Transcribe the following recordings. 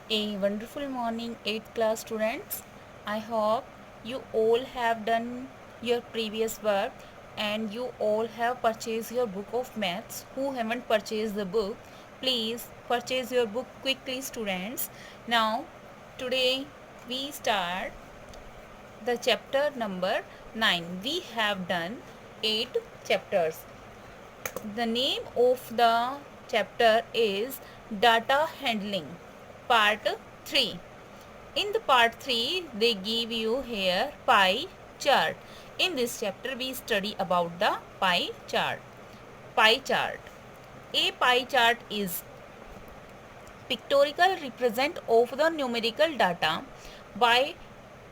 A wonderful morning, 8th class students. I hope you all have done your previous work and you all have purchased your book of maths. Who haven't purchased the book, please purchase your book quickly, students. Now, today we start the chapter number 9. We have done 8 chapters. The name of the chapter is Data Handling, Part 3. In the part 3, they give you here pie chart. In this chapter, we study about the pie chart. Pie chart. A pie chart is pictorial represent of the numerical data by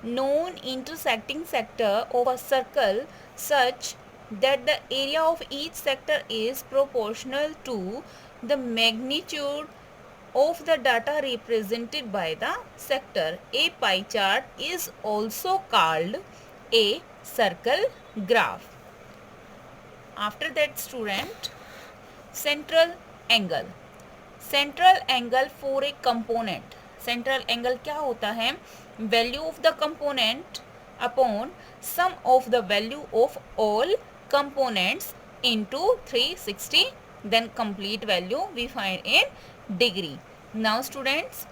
known intersecting sector of a circle such that the area of each sector is proportional to the magnitude of the data represented by the sector. A pie chart is also called a circle graph. After that, student, central angle. Central angle for a component. Central angle क्या होता है? Value of the component upon sum of the value of all components into 360, then complete value we find in degree. Now students,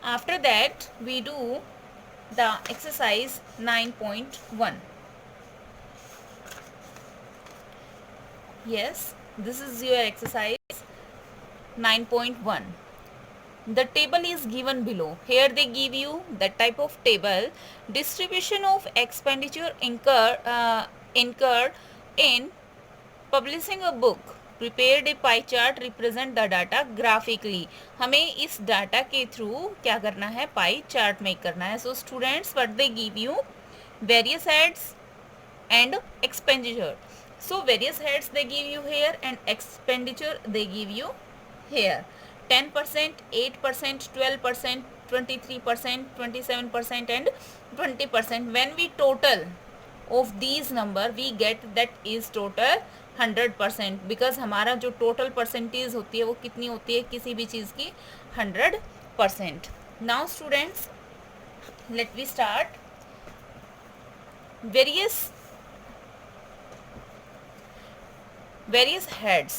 after that we do the exercise 9.1. yes, this is your exercise 9.1. The table is given below. Here they give you that type of table. Distribution of expenditure incurred in publishing a book. Prepared a pie chart represent the data graphically. हमें इस data के through क्या करना है? Pie chart make करना है. So students, what they give you? Various heads and expenditure. So various heads they give you here and expenditure they give you here. 10%, 8%, 12%, 23%, 27% and 20%. When we total of these number, we get that is total 100%. because हमारा जो total percentage होती है वो कितनी होती है किसी भी चीज़ की? 100%. Now students, let we start. various heads,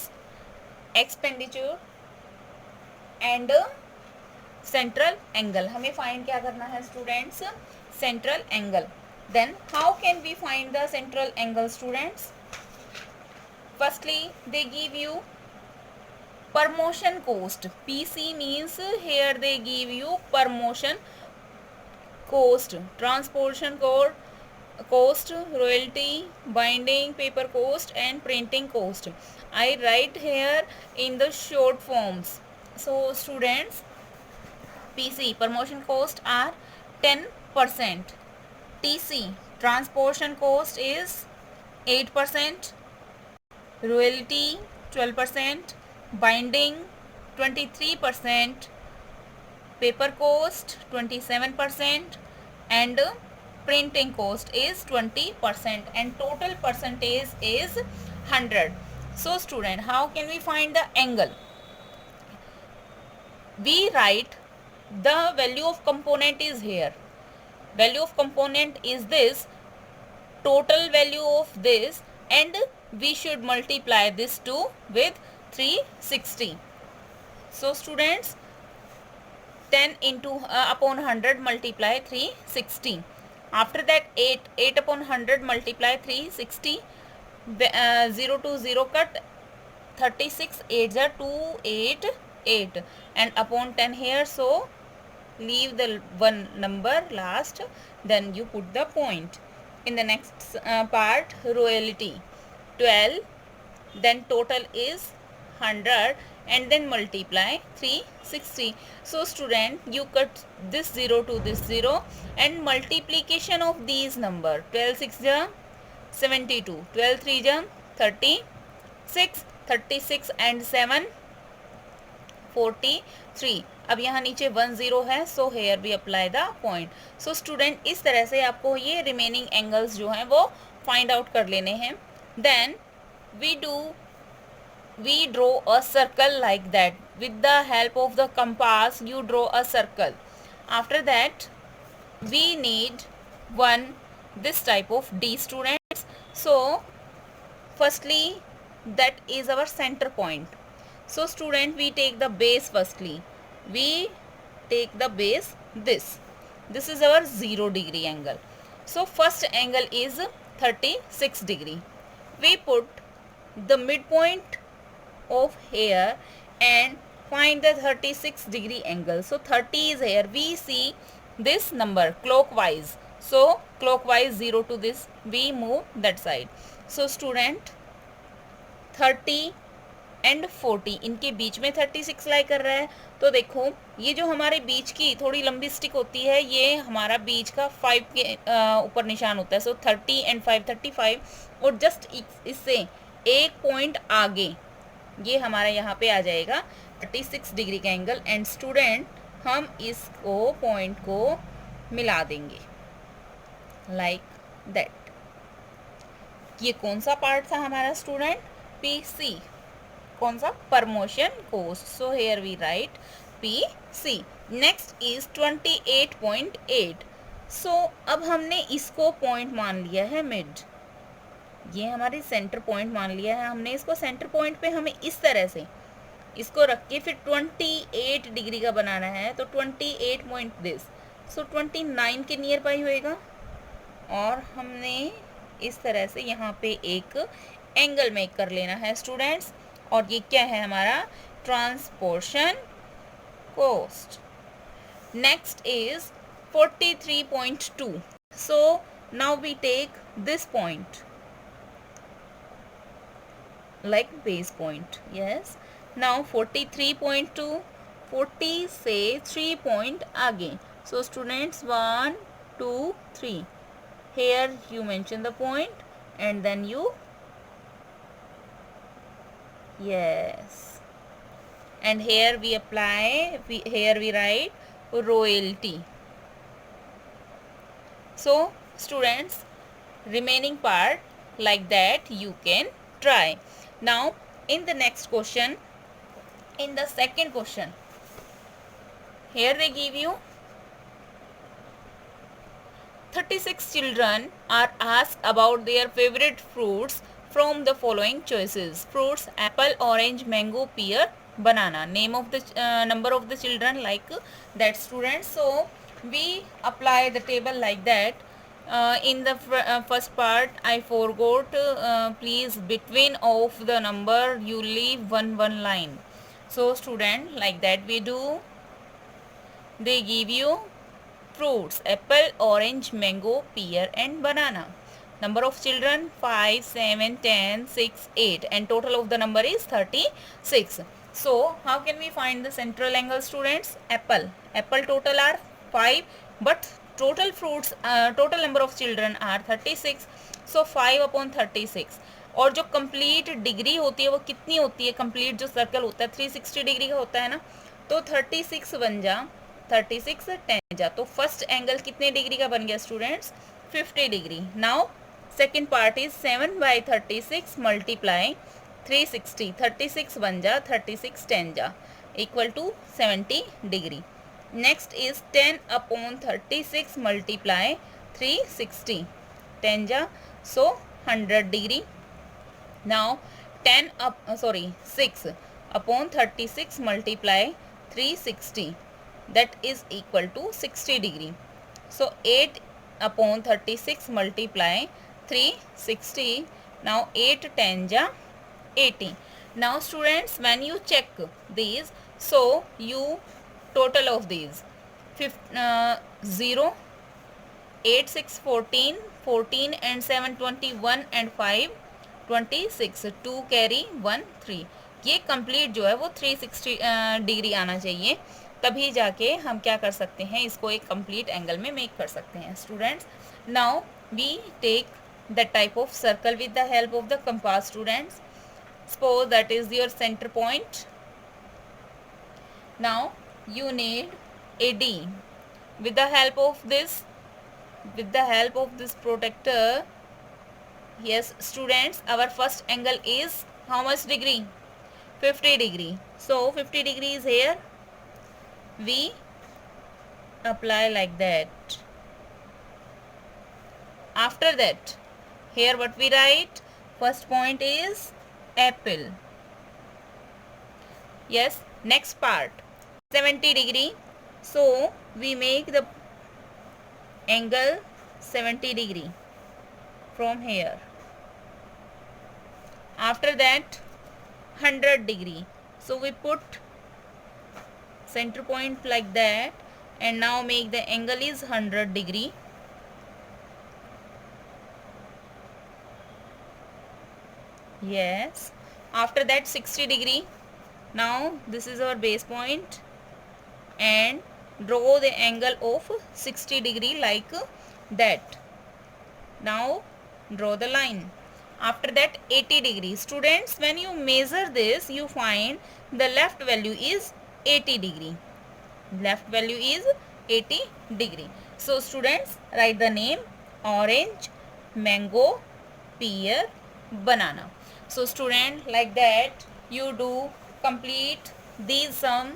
expenditure and central angle. हमें फाइंड क्या करना है students? Central angle. Then how can we find the central angle students? Firstly they give you promotion cost. PC means here they give you promotion cost, transportation cost, royalty, binding, paper cost and printing cost. I write here in the short forms. So students, PC promotion cost are 10%, TC transportation cost is 8%, royalty 12%, binding 23%, paper cost 27% and printing cost is 20% and total percentage is 100. So student, how can we find the angle? We write the value of component is here. Value of component is this, total value of this, and we should multiply this 2 with 360. So students, 10 into upon 100 multiply 360. After that 8 upon 100 multiply 360. 0 to 0 cut, 36 8s are 288 and upon 10 here, so leave the one number last, then you put the point. In the next part, royalty 12, then total is 100 and then multiply 360. So student, you cut this 0 to this 0 and multiplication of these number, 12 6 ja 72, 12 3 ja 36, 36 and 7 43. अब यहाँ नीचे 10 है, so here we apply the point. So student, इस तरह से आपको ये remaining angles जो हैं वो फाइंड आउट कर लेने हैं. Then we do we draw a circle like that. With the help of the compass you draw a circle. After that we need one this type of D, students. So firstly that is our center point. So student, we take the base. Firstly we take the base. This is our 0 degree angle. So first angle is 36 degree. We put the midpoint of here and find the 36 degree angle. So 30 is here. We see this number clockwise. So clockwise 0 to this, we move that side. So student 30 and 40 इनके बीच में 36 लाई कर रहा है. तो देखो ये जो हमारे बीच की थोड़ी लंबी स्टिक होती है ये हमारा बीच का 5 के ऊपर निशान होता है. सो 30 एंड 5 35. और जस्ट इससे एक पॉइंट आगे ये हमारा यहाँ पे आ जाएगा 36 डिग्री का एंगल. एंड स्टूडेंट हम इसको पॉइंट को मिला देंगे लाइक दैट. ये कौन सा पार्ट था हमारा स्टूडेंट? PC. कौन सा? Promotion cost. So here we write PC. Next is 28.8. सो अब हमने इसको पॉइंट मान लिया है मिड. ये हमारी सेंटर पॉइंट मान लिया है हमने इसको. सेंटर पॉइंट पे हमें इस तरह से इसको रख के फिर 28 डिग्री का बनाना है. तो 28 पॉइंट दिस. सो 29 के नियर बाई होएगा. और हमने इस तरह से यहाँ पे एक एंगल मेक कर लेना है स्टूडेंट्स. और ये क्या है हमारा? Transportation cost. Next is 43.2. So now we take this point like base point. Yes. Now 43.2. 40 से 3 पॉइंट आगे. So students 1 2 3. here you mention the point and then you yes and here we apply here we write royalty. So students, remaining part like that you can try. Now in the next question, in the second question, here they give you 36 children are asked about their favorite fruits from the following choices: fruits, apple, orange, mango, pear, banana. Name of the number of the children like that, students. So we apply the table like that. In the first part I forgot, please between of the number you leave one line. So student, like that we do. They give you fruits: apple, orange, mango, pear and banana. Number of children 5 7 10 6 8 and total of the number is 36. So how can we find the central angle, students? Apple total are 5 but total fruits total number of children are 36. So 5 upon 36. और जो complete degree होती है वो कितनी होती है? Complete जो circle होता है 360 डिग्री का होता है ना. तो 36 बन जा 36 10 जा. तो फर्स्ट एंगल कितने डिग्री का बन गया students? 50 degree. Now second part is 7 by 36 multiply 360. 36 बन जा 36 10 जा equal to 70 degree. Next is 10 upon 36 multiply 360. 10 जा सो 100 degree. Now 6 upon 36 multiply 360. that is equal to 60 degree. So 8 upon 36 multiply 360. Now 8 10 ja 80. Now students, when you check these, so you total of these 0 8 6 14 14 and 7 21 and 5 26. 2 carry 1 3. ये complete जो है वो 360 degree आना चाहिए. तभी जाके हम क्या कर सकते हैं, इसको एक कंप्लीट एंगल में मेक कर सकते हैं students. Now we take the type of circle with the help of the compass students. Suppose that is your centre point. Now you need a D. With the help of this protractor, yes students, our first angle is how much degree? 50 degree. So 50 degree is here. We apply like that. After that, here what we write? First point is apple. Yes, next part 70 degree. So we make the angle 70 degree from here. After that 100 degree. So we put center point like that and now make the angle is 100 degree. Yes. After that 60 degree. Now this is our base point and draw the angle of 60 degree like that. Now draw the line. After that 80 degree. Students, when you measure this, you find the left value is 80 degree. Left value is 80 degree. So students, write the name: orange, mango, pear, banana. So student, like that you do complete these sum.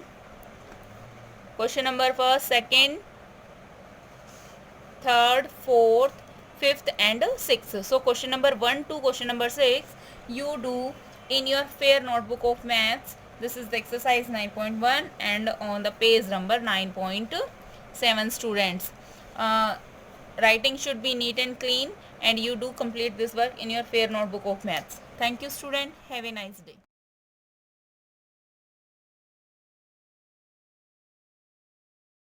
Question number first, second, third, fourth, fifth and sixth. So question number 1 to question number 6 you do in your fair notebook of maths. This is the exercise 9.1 and on the page number 9.7 students. Writing should be neat and clean and you do complete this work in your fair notebook of maths. Thank you student. Have a nice day.